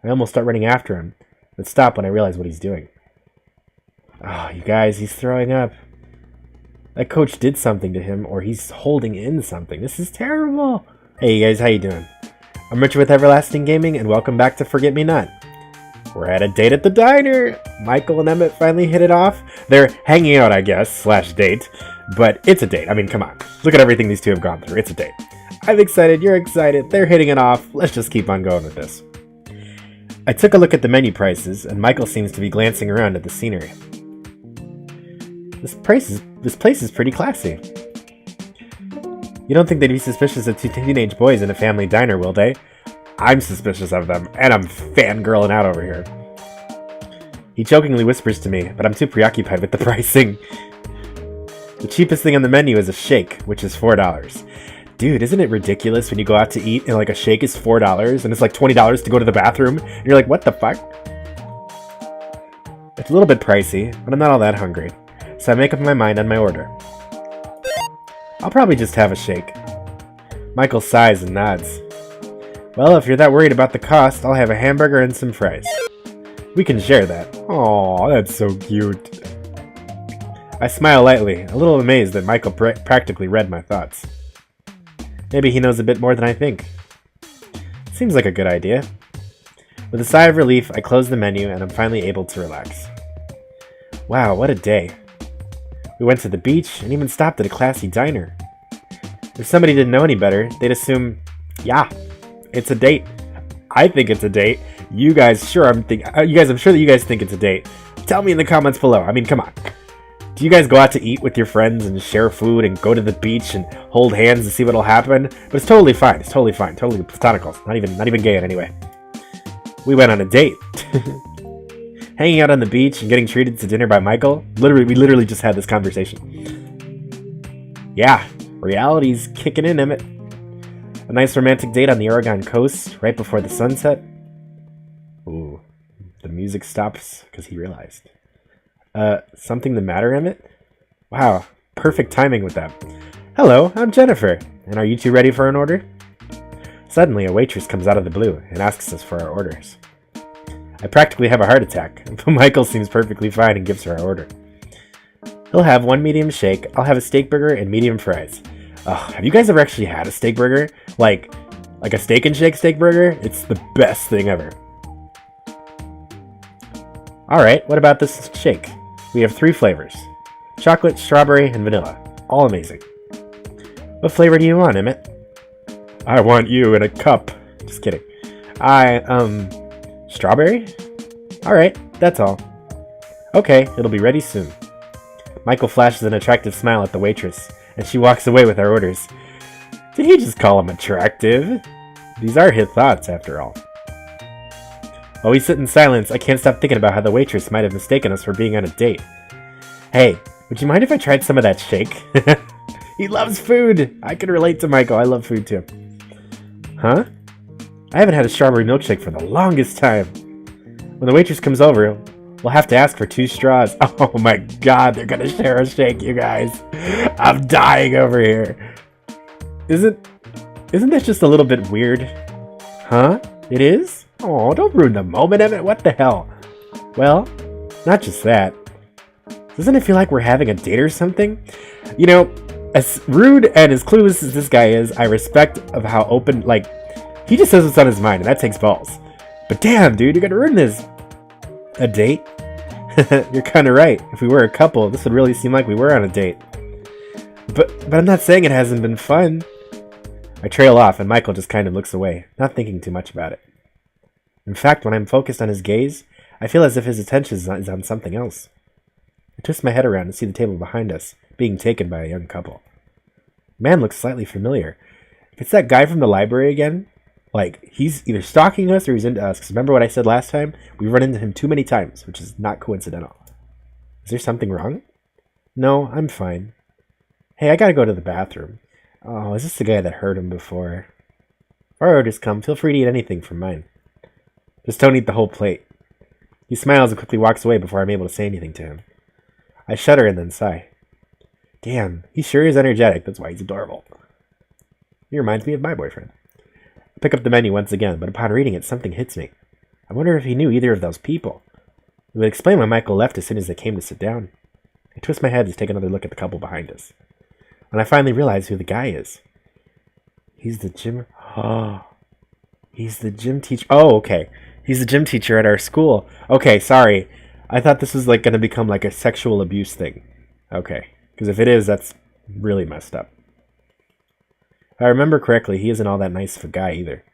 I almost start running after him, but stop when I realize what he's doing. Oh, you guys, he's throwing up. That coach did something to him, or he's holding in something. This is terrible. Hey, you guys, how you doing? I'm Richard with Everlasting Gaming, and welcome back to Forget Me Not. We're at a date at the diner. Michael and Emmett finally hit it off. They're hanging out, I guess, / date. But it's a date. I mean, come on. Look at everything these two have gone through. It's a date. I'm excited. You're excited. They're hitting it off. Let's just keep on going with this. I took a look at the menu prices, and Michael seems to be glancing around at the scenery. This place is pretty classy. You don't think they'd be suspicious of two teenage boys in a family diner, will they? I'm suspicious of them, and I'm fangirling out over here. He jokingly whispers to me, but I'm too preoccupied with the pricing. The cheapest thing on the menu is a shake, which is $4. Dude, isn't it ridiculous when you go out to eat and like a shake is $4 and it's like $20 to go to the bathroom? And you're like, what the fuck? It's a little bit pricey, but I'm not all that hungry. So I make up my mind on my order. I'll probably just have a shake. Michael sighs and nods. Well, if you're that worried about the cost, I'll have a hamburger and some fries. We can share that. Aw, that's so cute. I smile lightly, a little amazed that Michael practically read my thoughts. Maybe he knows a bit more than I think. Seems like a good idea. With a sigh of relief, I close the menu and I'm finally able to relax. Wow, what a day. We went to the beach and even stopped at a classy diner. If somebody didn't know any better, they'd assume, yeah, it's a date. I think it's a date. You guys, I'm sure that you guys think it's a date. Tell me in the comments below. I mean, come on. Do you guys go out to eat with your friends and share food and go to the beach and hold hands to see what'll happen? But it's totally fine. It's totally fine. Totally platonical. Not even gay in any way. We went on a date. Hanging out on the beach and getting treated to dinner by Michael. We literally just had this conversation. Yeah, reality's kicking in, Emmett. A nice romantic date on the Oregon coast right before the sunset. Ooh, the music stops because he realized. Something the matter, Emmett? Wow, perfect timing with that. Hello, I'm Jennifer, and are you two ready for an order? Suddenly, a waitress comes out of the blue and asks us for our orders. I practically have a heart attack, but Michael seems perfectly fine and gives her our order. He'll have one medium shake, I'll have a steak burger and medium fries. Have you guys ever actually had a steak burger? Like a steak and shake steak burger? It's the best thing ever. Alright, what about this shake? We have 3 flavors. Chocolate, strawberry, and vanilla. All amazing. What flavor do you want, Emmett? I want you in a cup. Just kidding. Strawberry? Alright, that's all. Okay, it'll be ready soon. Michael flashes an attractive smile at the waitress, and she walks away with our orders. Did he just call him attractive? These are his thoughts, after all. While we sit in silence, I can't stop thinking about how the waitress might have mistaken us for being on a date. Hey, would you mind if I tried some of that shake? He loves food! I can relate to Michael, I love food too. Huh? I haven't had a strawberry milkshake for the longest time. When the waitress comes over, we'll have to ask for 2 straws. Oh my god, they're gonna share a shake, you guys. I'm dying over here. Isn't that just a little bit weird? Huh? It is? Oh, don't ruin the moment, Emmett. What the hell? Well, not just that. Doesn't it feel like we're having a date or something? You know, as rude and as clueless as this guy is, I respect of how open, he just says what's on his mind, and that takes balls. But damn, dude, you're gonna ruin this. A date? You're kinda right. If we were a couple, this would really seem like we were on a date. But I'm not saying it hasn't been fun. I trail off, and Michael just kind of looks away, not thinking too much about it. In fact, when I'm focused on his gaze, I feel as if his attention is on something else. I twist my head around and see the table behind us, being taken by a young couple. The man looks slightly familiar. If it's that guy from the library again, he's either stalking us or he's into us. Because remember what I said last time? We've run into him too many times, which is not coincidental. Is there something wrong? No, I'm fine. Hey, I gotta go to the bathroom. Oh, is this the guy that hurt him before? If our orders come, feel free to eat anything from mine. Just don't eat the whole plate. He smiles and quickly walks away before I'm able to say anything to him. I shudder and then sigh. Damn, he sure is energetic. That's why he's adorable. He reminds me of my boyfriend. I pick up the menu once again, but upon reading it, something hits me. I wonder if he knew either of those people. It would explain why Michael left as soon as they came to sit down. I twist my head to take another look at the couple behind us. When I finally realize who the guy is. He's the gym... Oh... He's the gym teacher... Oh, okay. He's the gym teacher at our school. Okay, sorry. I thought this was like going to become like a sexual abuse thing. Okay. Because if it is, that's really messed up. If I remember correctly, he isn't all that nice of a guy either.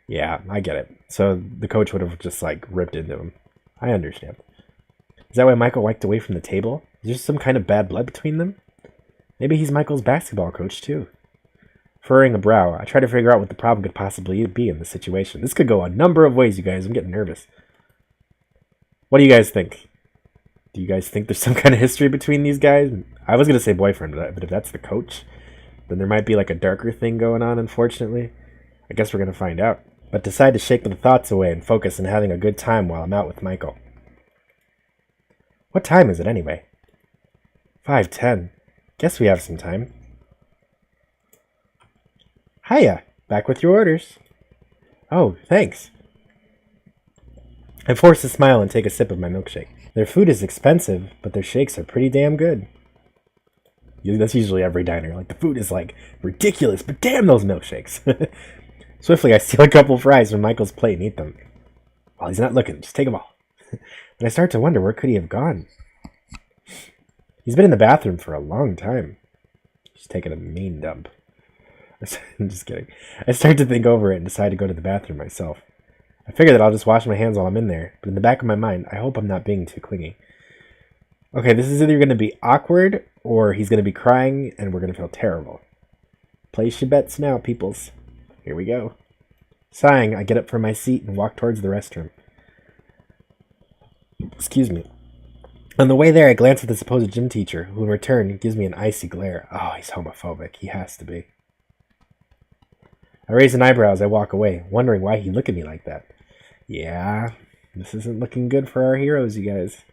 Yeah, I get it. So the coach would have just like ripped into him. I understand. Is that why Michael walked away from the table? Is there some kind of bad blood between them? Maybe he's Michael's basketball coach too. Furrowing a brow, I try to figure out what the problem could possibly be in this situation. This could go a number of ways, you guys. I'm getting nervous. What do you guys think? Do you guys think there's some kind of history between these guys? I was going to say boyfriend, but if that's the coach, then there might be like a darker thing going on, unfortunately. I guess we're going to find out. But decide to shake the thoughts away and focus on having a good time while I'm out with Michael. What time is it anyway? 5:10. Guess we have some time. Hiya, back with your orders. Oh, thanks. I force a smile and take a sip of my milkshake. Their food is expensive, but their shakes are pretty damn good. That's usually every diner. Like, the food is, like, ridiculous, but damn those milkshakes. Swiftly, I steal a couple fries from Michael's plate and eat them. While he's not looking, just take them all. And I start to wonder, where could he have gone? He's been in the bathroom for a long time. He's taking a mean dump. I'm just kidding. I start to think over it and decide to go to the bathroom myself. I figure that I'll just wash my hands while I'm in there, but in the back of my mind, I hope I'm not being too clingy. Okay, this is either going to be awkward, or he's going to be crying, and we're going to feel terrible. Place your bets now, peoples. Here we go. Sighing, I get up from my seat and walk towards the restroom. Excuse me. On the way there, I glance at the supposed gym teacher, who in return gives me an icy glare. Oh, he's homophobic. He has to be. I raise an eyebrow as I walk away, wondering why he'd look at me like that. Yeah, this isn't looking good for our heroes, you guys.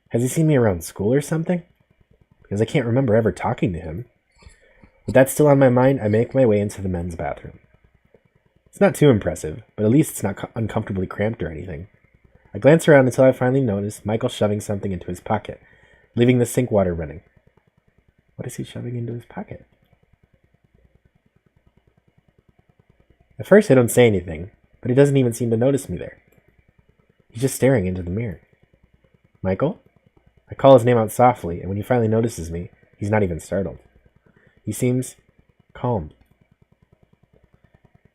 Has he seen me around school or something? Because I can't remember ever talking to him. With that still on my mind, I make my way into the men's bathroom. It's not too impressive, but at least it's not uncomfortably cramped or anything. I glance around until I finally notice Michael shoving something into his pocket, leaving the sink water running. What is he shoving into his pocket? At first I don't say anything, but he doesn't even seem to notice me there. He's just staring into the mirror. Michael? I call his name out softly, and when he finally notices me, he's not even startled. He seems calm.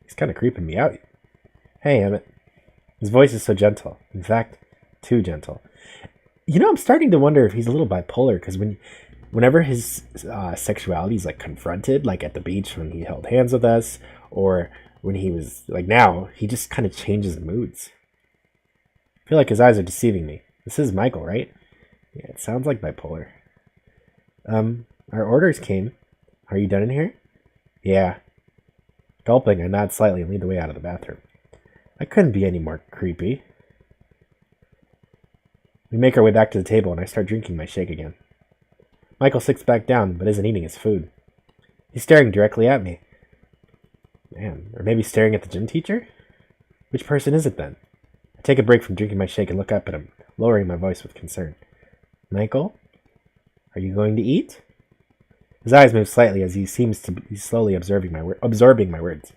He's kind of creeping me out. Hey, Emmett. His voice is so gentle. In fact, too gentle. You know, I'm starting to wonder if he's a little bipolar, because whenever his sexuality is like confronted, like at the beach when he held hands with us, or when he was like now, he just kind of changes moods. I feel like his eyes are deceiving me. This is Michael, right? Yeah, it sounds like bipolar. Our orders came. Are you done in here? Yeah. Gulping, I nod slightly and lead the way out of the bathroom. I couldn't be any more creepy. We make our way back to the table and I start drinking my shake again. Michael sits back down but isn't eating his food. He's staring directly at me. Man, or maybe staring at the gym teacher? Which person is it then? I take a break from drinking my shake and look up at him, lowering my voice with concern. Michael? Are you going to eat? His eyes move slightly as he seems to be slowly absorbing my words.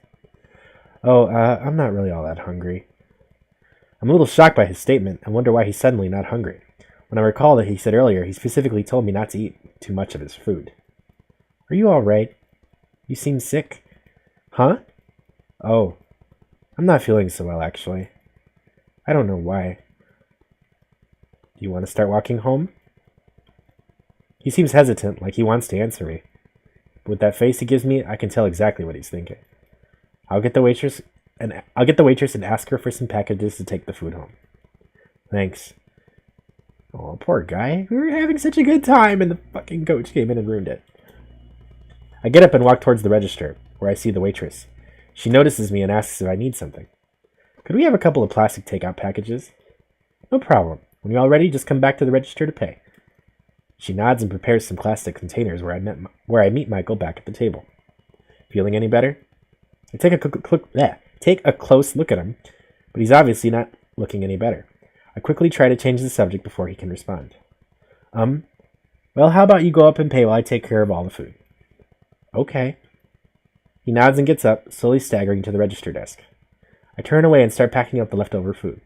Oh, I'm not really all that hungry. I'm a little shocked by his statement and wonder why he's suddenly not hungry, when I recall that he said earlier he specifically told me not to eat too much of his food. Are you all right? You seem sick. Huh? Oh, I'm not feeling so well, actually. I don't know why. Do you want to start walking home? He seems hesitant, like he wants to answer me. With that face he gives me, I can tell exactly what he's thinking. I'll get the waitress and ask her for some packages to take the food home. Thanks. Oh, poor guy. We were having such a good time and the fucking coach came in and ruined it. I get up and walk towards the register, where I see the waitress. She notices me and asks if I need something. Could we have a couple of plastic takeout packages? No problem. When you're all ready, just come back to the register to pay. She nods and prepares some plastic containers where I meet Michael back at the table. Feeling any better? I take a close look at him, but he's obviously not looking any better. I quickly try to change the subject before he can respond. Well, how about you go up and pay while I take care of all the food? Okay. He nods and gets up, slowly staggering to the register desk. I turn away and start packing up the leftover food,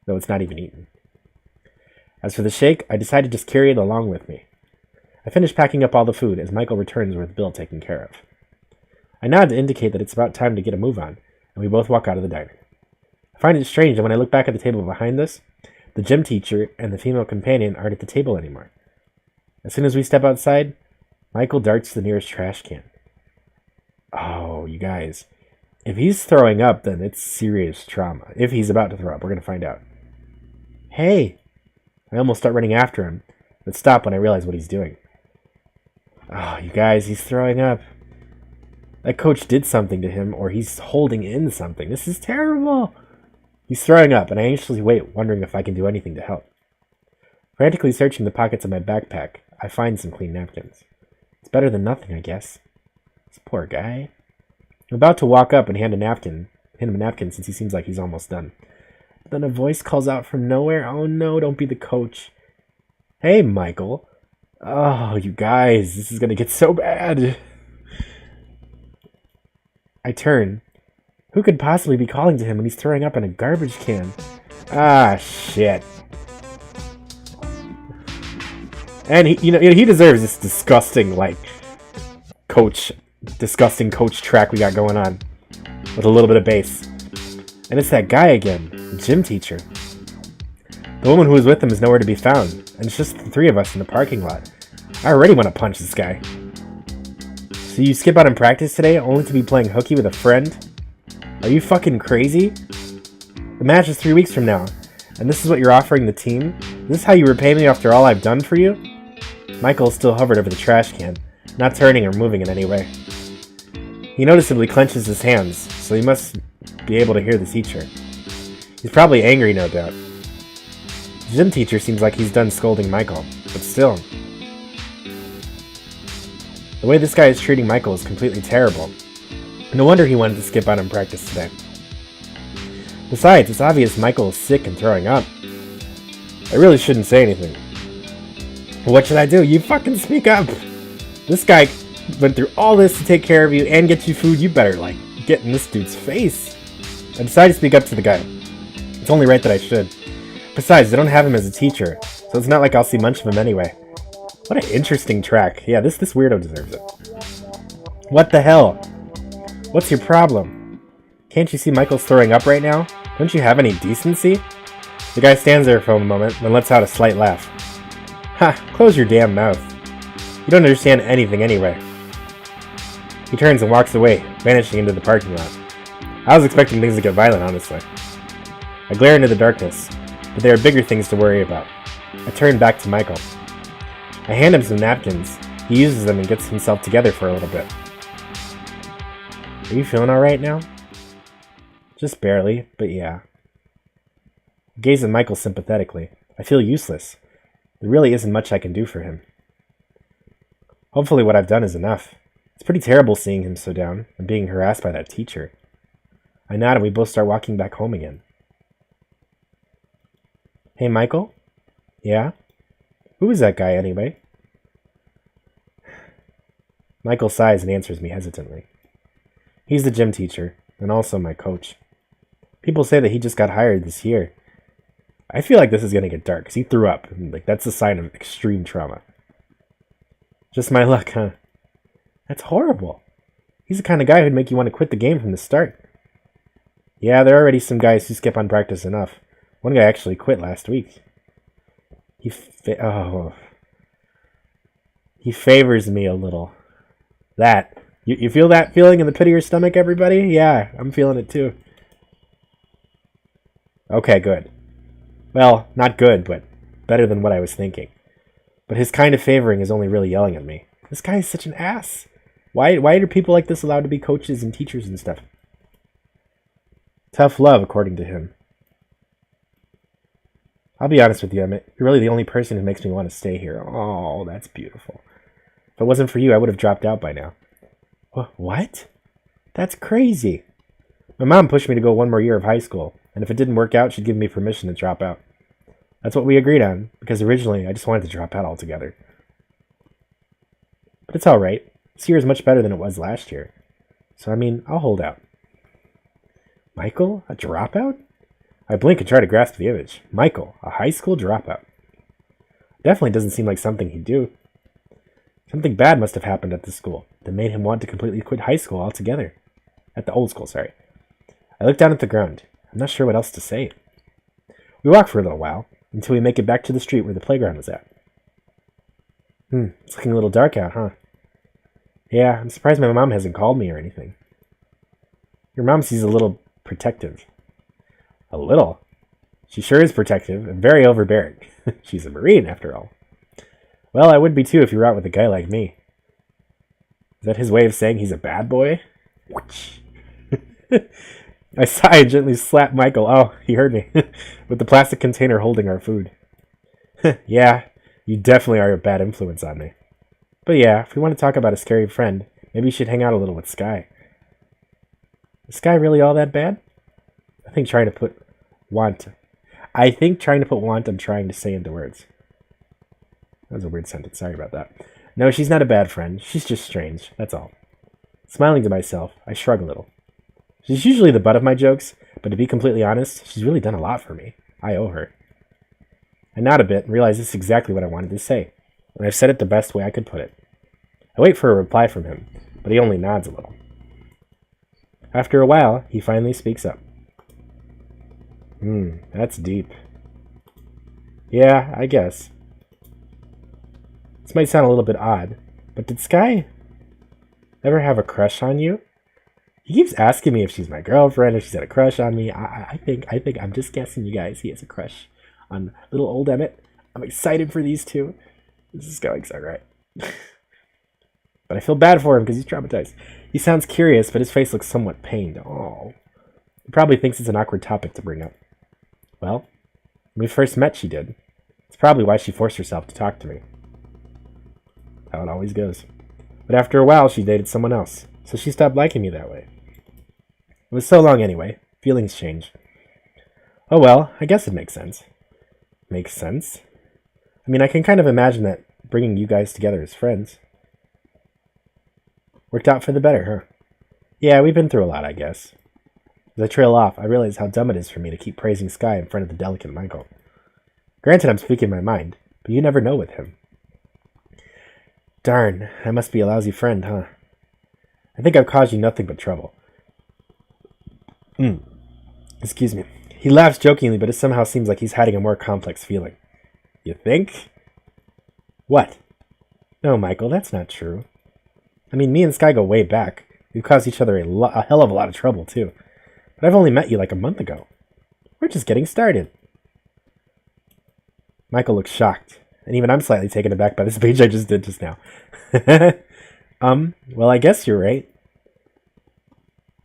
though it's not even eaten. As for the shake, I decide to just carry it along with me. I finish packing up all the food as Michael returns with the bill taken care of. I nod to indicate that it's about time to get a move on, and we both walk out of the diner. I find it strange that when I look back at the table behind us, the gym teacher and the female companion aren't at the table anymore. As soon as we step outside, Michael darts to the nearest trash can. Oh, you guys. If he's throwing up, then it's serious trauma. If he's about to throw up, we're going to find out. Hey! I almost start running after him, but stop when I realize what he's doing. Oh, you guys, he's throwing up. That coach did something to him, or he's holding in something. This is terrible! He's throwing up, and I anxiously wait, wondering if I can do anything to help. Frantically searching the pockets of my backpack, I find some clean napkins. It's better than nothing, I guess. This poor guy. I'm about to walk up and hand him a napkin since he seems like he's almost done. But then a voice calls out from nowhere. Oh no, don't be the coach. Hey, Michael. Oh, you guys, this is gonna get so bad. I turn. Who could possibly be calling to him when he's throwing up in a garbage can? Ah, shit. And he deserves this disgusting coach track we got going on with a little bit of bass. And it's that guy again, the gym teacher. The woman who was with him is nowhere to be found, and it's just the three of us in the parking lot. I already want to punch this guy. So you skip out in practice today only to be playing hooky with a friend? Are you fucking crazy? The match is 3 weeks from now, and this is what you're offering the team? Is this how you repay me after all I've done for you? Michael still hovered over the trash can, not turning or moving in any way. He noticeably clenches his hands, so he must be able to hear the teacher. He's probably angry, no doubt. The gym teacher seems like he's done scolding Michael, but still. The way this guy is treating Michael is completely terrible. No wonder he wanted to skip out in practice today. Besides, it's obvious Michael is sick and throwing up. I really shouldn't say anything. What should I do? You fucking speak up! This guy went through all this to take care of you and get you food. You better, get in this dude's face. I decided to speak up to the guy. It's only right that I should. Besides, I don't have him as a teacher, so it's not like I'll see much of him anyway. What an interesting track. Yeah, this weirdo deserves it. What the hell? What's your problem? Can't you see Michael's throwing up right now? Don't you have any decency? The guy stands there for a moment, then lets out a slight laugh. Ha! Close your damn mouth. You don't understand anything anyway. He turns and walks away, vanishing into the parking lot. I was expecting things to get violent, honestly. I glare into the darkness, but there are bigger things to worry about. I turn back to Michael. I hand him some napkins. He uses them and gets himself together for a little bit. Are you feeling alright now? Just barely, but yeah. I gaze at Michael sympathetically. I feel useless. There really isn't much I can do for him. Hopefully what I've done is enough. It's pretty terrible seeing him so down and being harassed by that teacher. I nod and we both start walking back home again. Hey, Michael? Yeah? Who is that guy anyway? Michael sighs and answers me hesitantly. He's the gym teacher, and also my coach. People say that he just got hired this year. I feel like this is going to get dark, because he threw up. That's a sign of extreme trauma. Just my luck, huh? That's horrible. He's the kind of guy who'd make you want to quit the game from the start. Yeah, there are already some guys who skip on practice enough. One guy actually quit last week. He favors me a little. That. You feel that feeling in the pit of your stomach, everybody? Yeah, I'm feeling it too. Okay, good. Well, not good, but better than what I was thinking. But his kind of favoring is only really yelling at me. This guy is such an ass. Why are people like this allowed to be coaches and teachers and stuff? Tough love, according to him. I'll be honest with you, Emmett. You're really the only person who makes me want to stay here. Oh, that's beautiful. If it wasn't for you, I would have dropped out by now. What? That's crazy. My mom pushed me to go one more year of high school. and if it didn't work out, she'd give me permission to drop out. That's what we agreed on, because originally I just wanted to drop out altogether. But it's alright. This year is much better than it was last year. So, I mean, I'll hold out. Michael? A dropout? I blink and try to grasp the image. Michael, a high school dropout. Definitely doesn't seem like something he'd do. Something bad must have happened at the school that made him want to completely quit high school altogether. At the old school, sorry. I look down at the ground. I'm not sure what else to say. We walk for a little while, until we make it back to the street where the playground was at. It's looking a little dark out, huh? Yeah, I'm surprised my mom hasn't called me or anything. Your mom seems a little protective. A little? She sure is protective and very overbearing. She's a Marine, after all. Well, I would be too if you were out with a guy like me. Is that his way of saying he's a bad boy? I sigh and gently slap Michael, oh, he heard me, with the plastic container holding our food. Yeah, you definitely are a bad influence on me. But yeah, if we want to talk about a scary friend, maybe you should hang out a little with Sky. Is Sky really all that bad? I think trying to put want I'm trying to say into words. That was a weird sentence, sorry about that. No, she's not a bad friend, she's just strange, that's all. Smiling to myself, I shrug a little. She's usually the butt of my jokes, but to be completely honest, she's really done a lot for me. I owe her. I nod a bit and realize this is exactly what I wanted to say, and I've said it the best way I could put it. I wait for a reply from him, but he only nods a little. After a while, he finally speaks up. That's deep. Yeah, I guess. This might sound a little bit odd, but did Sky ever have a crush on you? He keeps asking me if she's my girlfriend, if she's had a crush on me. I think I'm just guessing, you guys. He has a crush on little old Emmett. I'm excited for these two. This is going so right. But I feel bad for him because he's traumatized. He sounds curious, but his face looks somewhat pained. Oh. He probably thinks it's an awkward topic to bring up. Well, when we first met, she did. It's probably why she forced herself to talk to me. How it always goes. But after a while, she dated someone else, so she stopped liking me that way. It was so long anyway. Feelings change. Oh well, I guess it makes sense. Makes sense? I mean, I can kind of imagine that bringing you guys together as friends. Worked out for the better, huh? Yeah, we've been through a lot, I guess. As I trail off, I realize how dumb it is for me to keep praising Sky in front of the delicate Michael. Granted, I'm speaking my mind, but you never know with him. Darn, I must be a lousy friend, huh? I think I've caused you nothing but trouble. Excuse me. He laughs jokingly, but it somehow seems like he's hiding a more complex feeling. You think? What? No, Michael, that's not true. I mean, me and Sky go way back. We've caused each other a hell of a lot of trouble, too. But I've only met you like a month ago. We're just getting started. Michael looks shocked, and even I'm slightly taken aback by the speech I just did just now. Well, I guess you're right.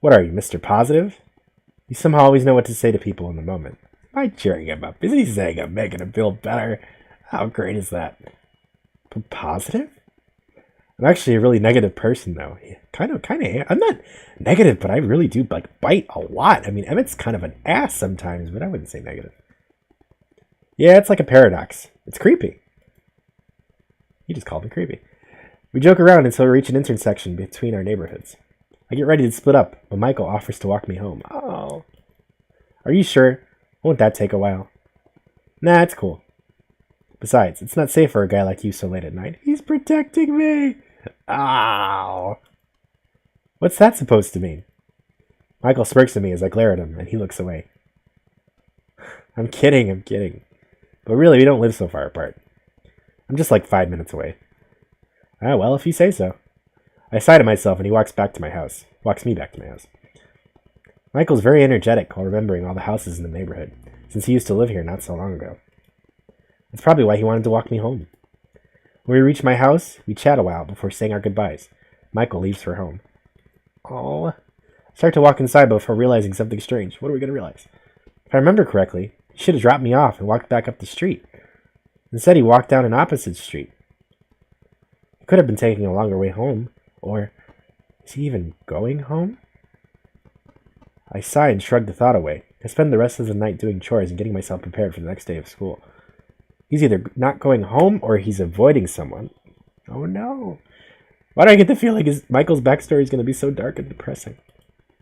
What are you, Mr. Positive? You somehow always know what to say to people in the moment. Am I cheering him up? Is he saying I'm making him feel better? How great is that? But positive? I'm actually a really negative person, though. Kind of am. I'm not negative, but I really do bite a lot. I mean, Emmett's kind of an ass sometimes, but I wouldn't say negative. Yeah, it's like a paradox. It's creepy. He just called me creepy. We joke around until we reach an intersection between our neighborhoods. I get ready to split up, but Michael offers to walk me home. Oh. Are you sure? Won't that take a while? Nah, it's cool. Besides, it's not safe for a guy like you so late at night. He's protecting me! Ow! What's that supposed to mean? Michael smirks at me as I glare at him, and he looks away. I'm kidding. But really, we don't live so far apart. I'm just like 5 minutes away. Ah, well, if you say so. I sigh to myself, and he walks me back to my house. Michael's very energetic while remembering all the houses in the neighborhood, since he used to live here not so long ago. That's probably why he wanted to walk me home. When we reach my house, we chat a while before saying our goodbyes. Michael leaves for home. Oh, I start to walk inside before realizing something strange. What are we going to realize? If I remember correctly, he should have dropped me off and walked back up the street. Instead, he walked down an opposite street. He could have been taking a longer way home, or is he even going home? I sigh and shrug the thought away, I spend the rest of the night doing chores and getting myself prepared for the next day of school. He's either not going home or he's avoiding someone. Oh no. Why do I get the feeling Michael's backstory is going to be so dark and depressing?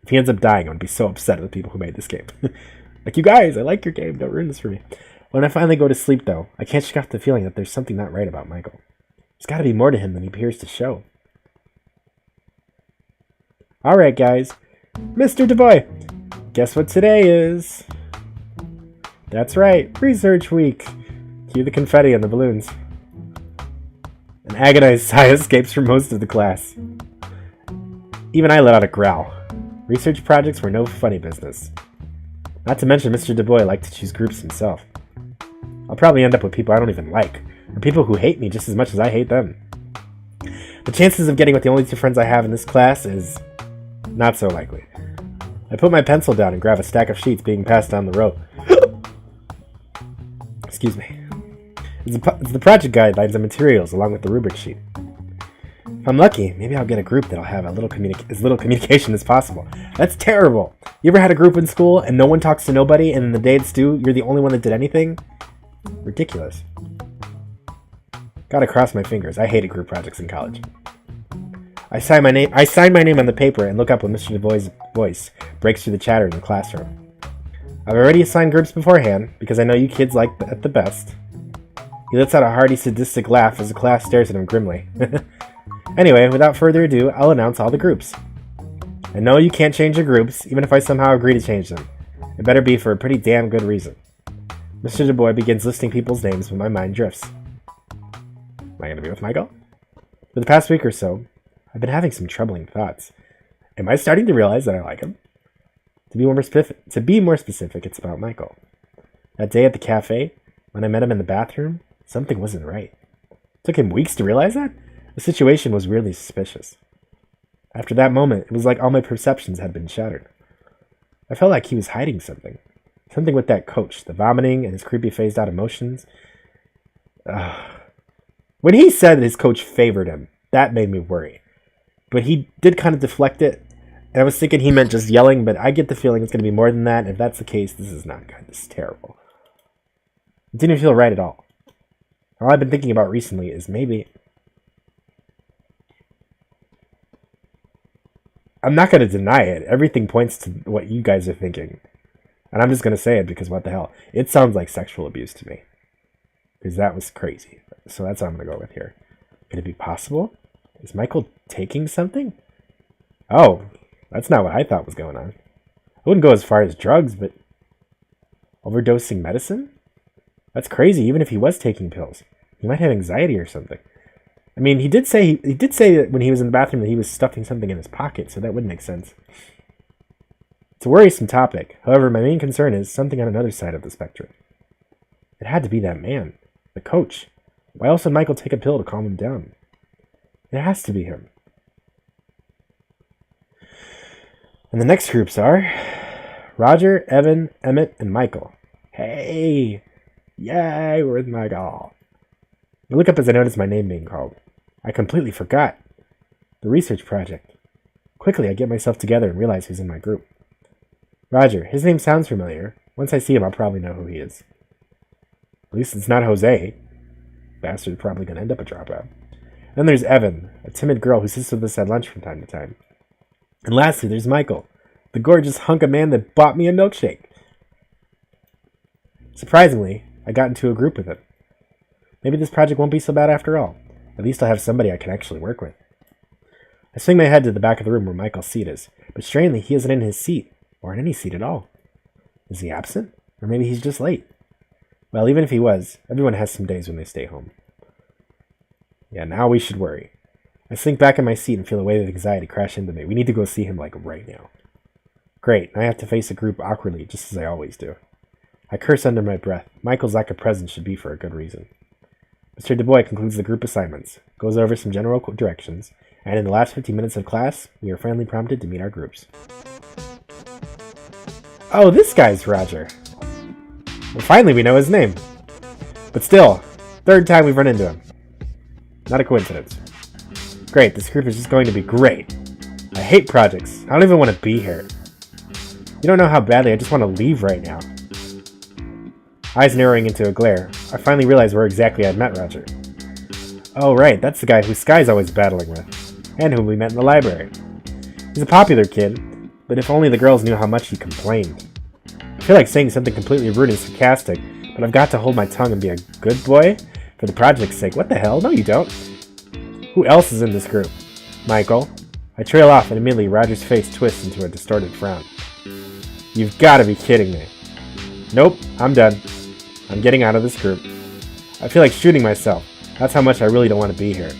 If he ends up dying, I'm going to be so upset at the people who made this game. Like, you guys, I like your game. Don't ruin this for me. When I finally go to sleep, though, I can't shake off the feeling that there's something not right about Michael. There's got to be more to him than he appears to show. Alright, guys. Mr. DuBois, guess what today is? That's right, Research Week. Cue the confetti and the balloons. An agonized sigh escapes from most of the class. Even I let out a growl. Research projects were no funny business. Not to mention Mr. DuBois liked to choose groups himself. I'll probably end up with people I don't even like, or people who hate me just as much as I hate them. The chances of getting with the only two friends I have in this class is not so likely. I put my pencil down and grab a stack of sheets being passed down the row. Excuse me. It's the project guidelines and materials along with the rubric sheet. If I'm lucky, maybe I'll get a group that'll have as little communication as possible. That's terrible. You ever had a group in school and no one talks to nobody, and the day it's due, you're the only one that did anything? Ridiculous. Gotta cross my fingers. I hated group projects in college. I sign my name on the paper and look up when Mr. DuBois' voice breaks through the chatter in the classroom. I've already assigned groups beforehand because I know you kids like at the best. He lets out a hearty, sadistic laugh as the class stares at him grimly. Anyway, without further ado, I'll announce all the groups. I know you can't change your groups, even if I somehow agree to change them. It better be for a pretty damn good reason. Mr. DuBois begins listing people's names when my mind drifts. Am I going to be with Michael? For the past week or so, I've been having some troubling thoughts. Am I starting to realize that I like him? To be more specific, it's about Michael. That day at the cafe, when I met him in the bathroom, something wasn't right. It took him weeks to realize that? The situation was really suspicious. After that moment, it was like all my perceptions had been shattered. I felt like he was hiding something. Something with that coach, the vomiting and his creepy phased-out emotions. When he said that his coach favored him, that made me worry. But he did kind of deflect it, and I was thinking he meant just yelling, but I get the feeling it's going to be more than that, and if that's the case, this is not good. This is terrible. It didn't feel right at all. All I've been thinking about recently is maybe... I'm not going to deny it. Everything points to what you guys are thinking. And I'm just going to say it because what the hell? It sounds like sexual abuse to me. Because that was crazy. So that's what I'm going to go with here. Could it be possible? Is Michael taking something? Oh, that's not what I thought was going on. I wouldn't go as far as drugs, but... overdosing medicine? That's crazy, even if he was taking pills. He might have anxiety or something. I mean, he did say that when he was in the bathroom that he was stuffing something in his pocket, so that would make sense. It's a worrisome topic. However, my main concern is something on another side of the spectrum. It had to be that man, the coach. Why else would Michael take a pill to calm him down? It has to be him. And the next groups are Roger, Evan, Emmett, and Michael. Hey! Yay, we're with Michael. I look up as I notice my name being called. I completely forgot. The research project. Quickly, I get myself together and realize who's in my group. Roger. His name sounds familiar. Once I see him, I'll probably know who he is. At least it's not Jose. Bastard's probably going to end up a dropout. Then there's Evan, a timid girl who sits with us at lunch from time to time. And lastly, there's Michael, the gorgeous hunk of man that bought me a milkshake. Surprisingly, I got into a group with him. Maybe this project won't be so bad after all. At least I'll have somebody I can actually work with. I swing my head to the back of the room where Michael's seat is, but strangely, he isn't in his seat, or in any seat at all. Is he absent? Or maybe he's just late. Well, even if he was, everyone has some days when they stay home. Yeah, now we should worry. I sink back in my seat and feel a wave of anxiety crash into me. We need to go see him, like, right now. Great, I have to face a group awkwardly, just as I always do. I curse under my breath. Michael's lack of presence should be for a good reason. Mr. DuBois concludes the group assignments, goes over some general directions, and in the last 15 minutes of class, we are finally prompted to meet our groups. Oh, this guy's Roger. Well, finally we know his name. But still, third time we've run into him. Not a coincidence. Great, this group is just going to be great. I hate projects. I don't even want to be here. You don't know how badly I just want to leave right now. Eyes narrowing into a glare, I finally realized where exactly I'd met Roger. Oh right, that's the guy who Sky's always battling with, and whom we met in the library. He's a popular kid, but if only the girls knew how much he complained. I feel like saying something completely rude and sarcastic, but I've got to hold my tongue and be a good boy for the project's sake. What the hell? No, you don't. Who else is in this group? Michael. I trail off and immediately Roger's face twists into a distorted frown. You've got to be kidding me. Nope, I'm done. I'm getting out of this group. I feel like shooting myself. That's how much I really don't want to be here.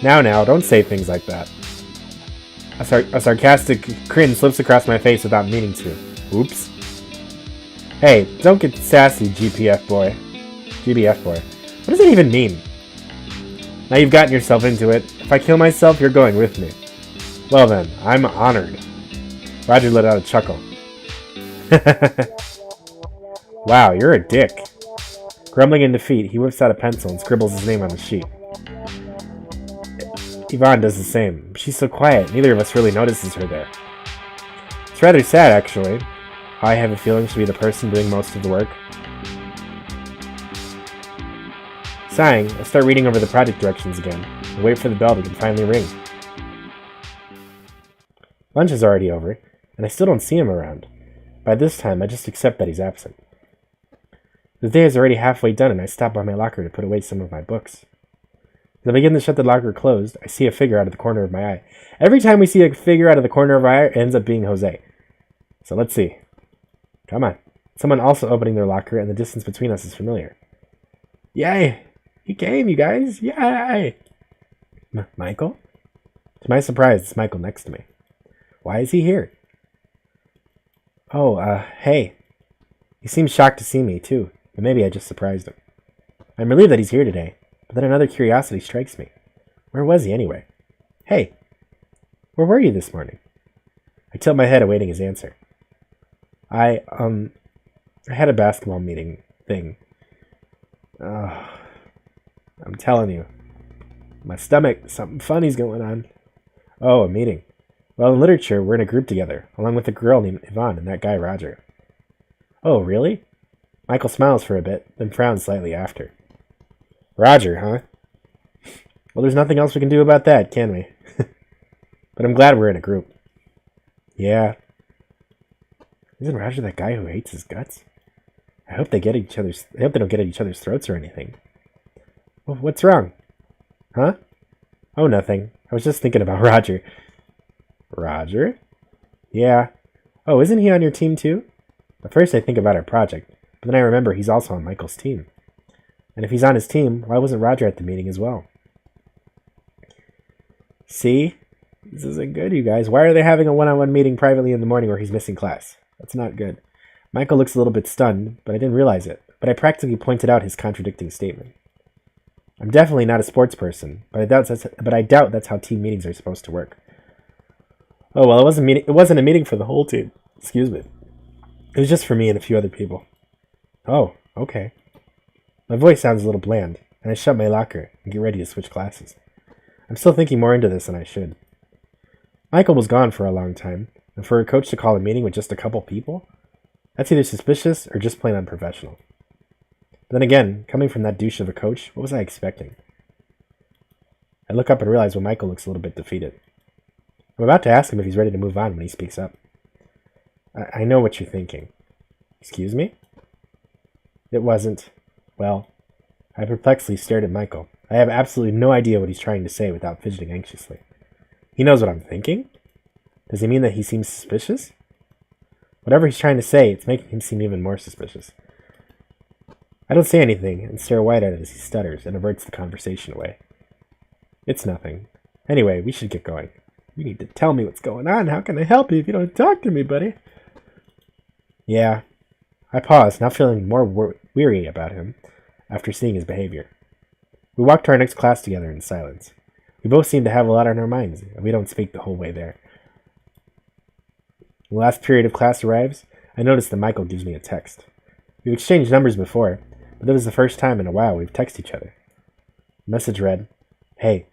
Now, don't say things like that. A sarcastic grin slips across my face without meaning to. Oops. Hey, don't get sassy, GBF boy. What does it even mean? Now you've gotten yourself into it. If I kill myself, you're going with me. Well then, I'm honored. Roger let out a chuckle. Wow, you're a dick. Grumbling in defeat, he whips out a pencil and scribbles his name on the sheet. Yvonne does the same. She's so quiet, neither of us really notices her there. It's rather sad, actually. I have a feeling she'll be the person doing most of the work. Sighing, I start reading over the project directions again, and wait for the bell to finally ring. Lunch is already over, and I still don't see him around. By this time, I just accept that he's absent. The day is already halfway done, and I stop by my locker to put away some of my books. As I begin to shut the locker closed, I see a figure out of the corner of my eye. Every time we see a figure out of the corner of our eye, it ends up being Jose. So let's see. Come on. Someone also opening their locker, and the distance between us is familiar. Yay! He came, you guys! Yay! Michael? To my surprise, it's Michael next to me. Why is he here? Oh, hey. He seems shocked to see me, too, but maybe I just surprised him. I'm relieved that he's here today, but then another curiosity strikes me. Where was he, anyway? Hey, where were you this morning? I tilt my head awaiting his answer. I had a basketball meeting thing. I'm telling you. My stomach, something funny's going on. Oh, a meeting. Well, in literature, we're in a group together, along with a girl named Yvonne and that guy Roger. Oh, really? Michael smiles for a bit, then frowns slightly after. Roger, huh? Well, there's nothing else we can do about that, can we? But I'm glad we're in a group. Yeah. Isn't Roger that guy who hates his guts? I hope they don't get at each other's throats or anything. Well, what's wrong? Huh? Oh, nothing. I was just thinking about Roger. Roger? Yeah. Oh, isn't he on your team too? At first I think about our project, but then I remember he's also on Michael's team. And if he's on his team, why wasn't Roger at the meeting as well? See? This isn't good, you guys. Why are they having a one-on-one meeting privately in the morning where he's missing class? That's not good. Michael looks a little bit stunned, but I didn't realize it. But I practically pointed out his contradicting statement. I'm definitely not a sports person, but I doubt that's how team meetings are supposed to work. Oh, well, it wasn't a meeting for the whole team. Excuse me. It was just for me and a few other people. Oh, okay. My voice sounds a little bland, and I shut my locker and get ready to switch classes. I'm still thinking more into this than I should. Michael was gone for a long time, and for a coach to call a meeting with just a couple people? That's either suspicious or just plain unprofessional. Then again, coming from that douche of a coach, what was I expecting? I look up and realize when Michael looks a little bit defeated. I'm about to ask him if he's ready to move on when he speaks up. I know what you're thinking. Excuse me? It wasn't. Well, I perplexedly stared at Michael. I have absolutely no idea what he's trying to say without fidgeting anxiously. He knows what I'm thinking? Does he mean that he seems suspicious? Whatever he's trying to say, it's making him seem even more suspicious. I don't say anything and stare wide at it as he stutters and averts the conversation away. It's nothing. Anyway, we should get going. You need to tell me what's going on. How can I help you if you don't talk to me, buddy? Yeah. I paused, now feeling more weary about him after seeing his behavior. We walked to our next class together in silence. We both seem to have a lot on our minds, and we don't speak the whole way there. When the last period of class arrives, I notice that Michael gives me a text. We've exchanged numbers before, but that was the first time in a while we've texted each other. The message read, Hey,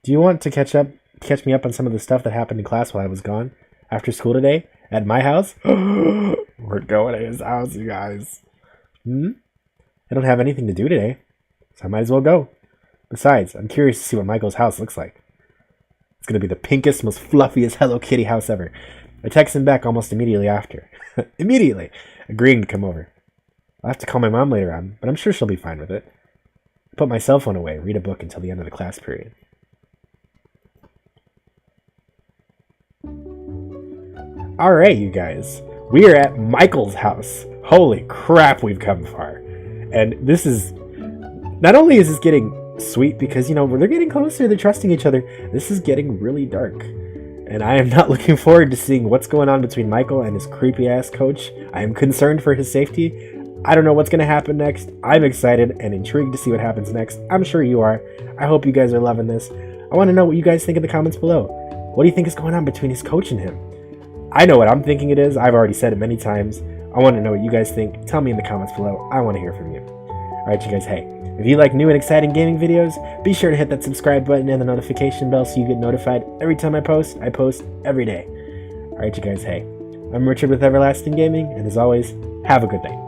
do you want to catch me up on some of the stuff that happened in class while I was gone? After school today, At my house? We're going to his house, you guys. I don't have anything to do today, so I might as well go. Besides, I'm curious to see what Michael's house looks like. It's going to be the pinkest, most fluffiest Hello Kitty house ever. I text him back almost immediately after. Immediately! Agreeing to come over. I'll have to call my mom later on, but I'm sure she'll be fine with it. I put my cell phone away, read a book until the end of the class period. Alright, you guys. We are at Michael's house. Holy crap, we've come far. And this is... Not only is this getting sweet because, you know, they're getting closer, they're trusting each other, this is getting really dark. And I am not looking forward to seeing what's going on between Michael and his creepy-ass coach. I am concerned for his safety. I don't know what's going to happen next. I'm excited and intrigued to see what happens next. I'm sure you are. I hope you guys are loving this. I want to know what you guys think in the comments below. What do you think is going on between his coach and him? I know what I'm thinking it is. I've already said it many times. I want to know what you guys think. Tell me in the comments below. I want to hear from you. Alright, you guys, hey. If you like new and exciting gaming videos, be sure to hit that subscribe button and the notification bell so you get notified every time I post. I post every day. Alright, you guys, hey. I'm Richard with Everlasting Gaming, and as always, have a good night.